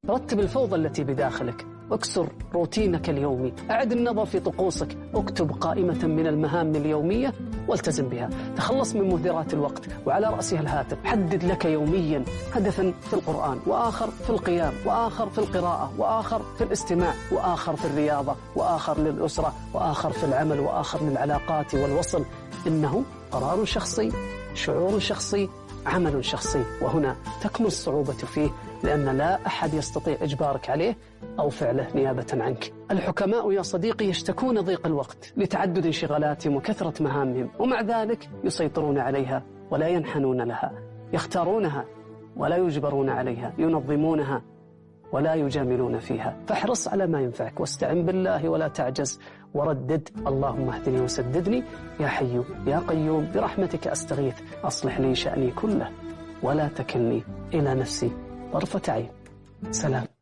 رتب الفوضى التي بداخلك، اكسر روتينك اليومي، أعد النظر في طقوسك، اكتب قائمة من المهام اليومية والتزم بها، تخلص من مهدرات الوقت وعلى رأسها الهاتف، حدد لك يوميا هدفا في القرآن، وآخر في القيام، وآخر في القراءة، وآخر في الاستماع، وآخر في الرياضة، وآخر للأسرة، وآخر في العمل، وآخر للعلاقات والوصل. إنه قرار شخصي، شعور شخصي، عمل شخصي، وهنا تكمن الصعوبة فيه، لأن لا أحد يستطيع إجبارك عليه أو فعله نيابة عنك. الحكماء يا صديقي يشتكون ضيق الوقت لتعدد انشغالاتهم وكثرة مهامهم، ومع ذلك يسيطرون عليها ولا ينحنون لها، يختارونها ولا يجبرون عليها، ينظمونها ولا يجاملون فيها. فاحرص على ما ينفعك، واستعن بالله ولا تعجز، وردد اللهم اهدني وسددني يا حي يا قيوم برحمتك أستغيث، أصلح لي شأني كله ولا تكلني إلى نفسي طرفة عين. سلام.